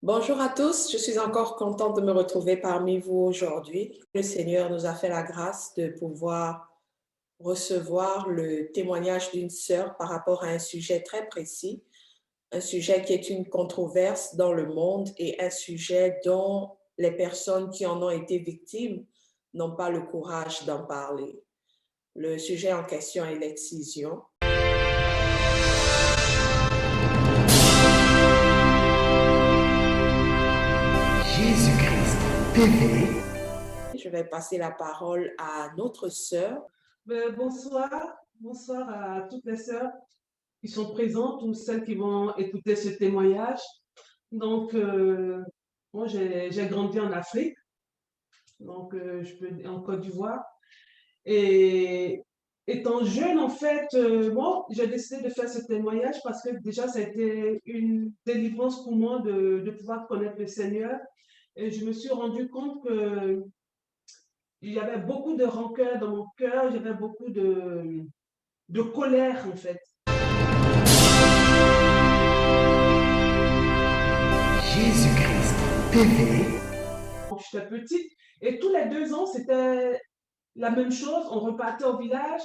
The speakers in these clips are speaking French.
Bonjour à tous, je suis encore contente de me retrouver parmi vous aujourd'hui. Le Seigneur nous a fait la grâce de pouvoir recevoir le témoignage d'une sœur par rapport à un sujet très précis, un sujet qui est une controverse dans le monde et un sujet dont les personnes qui en ont été victimes n'ont pas le courage d'en parler. Le sujet en question est l'excision. Jésus-Christ TV. Je vais passer la parole à notre sœur. Bonsoir à toutes les sœurs qui sont présentes ou celles qui vont écouter ce témoignage. Donc, moi, j'ai grandi en Afrique, donc en Côte d'Ivoire. Et étant jeune, en fait, moi, j'ai décidé de faire ce témoignage parce que déjà, ça a été une délivrance pour moi de pouvoir connaître le Seigneur. Et je me suis rendu compte que il y avait beaucoup de rancœur dans mon cœur, j'avais beaucoup de colère en fait. Jésus-Christ TV. Quand j'étais petite, et tous les 2 ans, c'était la même chose, on repartait au village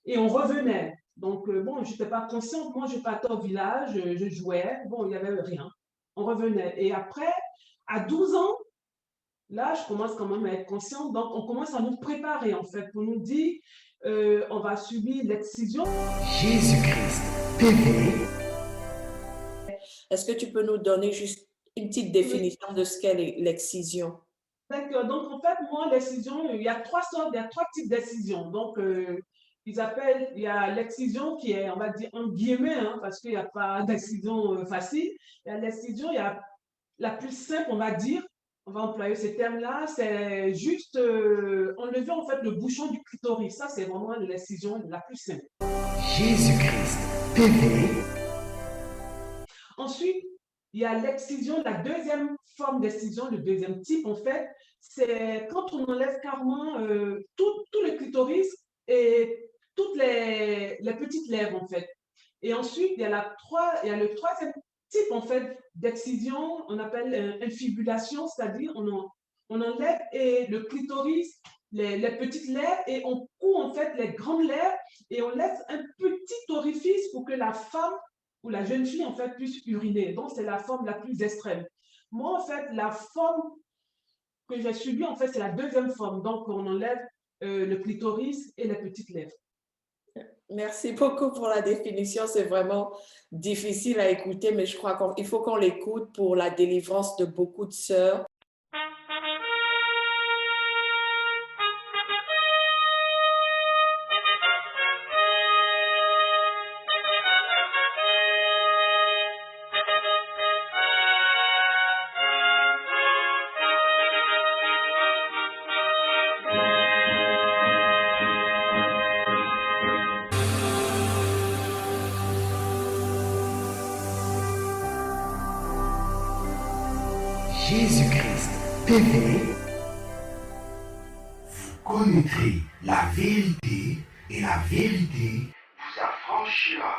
et on revenait. Donc, bon, je n'étais pas consciente, moi je partais au village, je jouais, bon, il n'y avait rien. On revenait. Et après, à 12 ans, là, je commence quand même à être consciente, donc on commence à nous préparer en fait pour nous dire on va subir l'excision. Jésus-Christ TV. Est-ce que tu peux nous donner juste une petite définition de ce qu'est l'excision? D'accord. Donc, en fait, moi, l'excision, il y a il y a trois types d'excision. Donc, il y a l'excision qui est, on va dire, en guillemets, hein, parce qu'il n'y a pas d'excision facile. Il y a l'excision, il y a la plus simple, on va dire, on va employer ces termes-là, c'est juste enlever, en fait, le bouchon du clitoris. Ça, c'est vraiment l'excision la plus simple. Jésus-Christ TV. Ensuite, il y a l'excision, la deuxième forme d'excision, le deuxième type, en fait, c'est quand on enlève carrément tout le clitoris et toutes les petites lèvres, en fait. Et ensuite, il y a le troisième type, en fait, d'excision, on appelle infibulation, c'est-à-dire on enlève le clitoris, les petites lèvres et on coud, en fait, les grandes lèvres et on laisse un petit orifice pour que la femme où la jeune fille, en fait, puisse uriner. Donc, c'est la forme la plus extrême. Moi, en fait, la forme que j'ai subie, en fait, c'est la deuxième forme. Donc, on enlève le clitoris et les petites lèvres. Merci beaucoup pour la définition. C'est vraiment difficile à écouter, mais je crois qu'il faut qu'on l'écoute pour la délivrance de beaucoup de sœurs. Jésus-Christ TV. Vous connaîtrez la vérité et la vérité vous affranchira.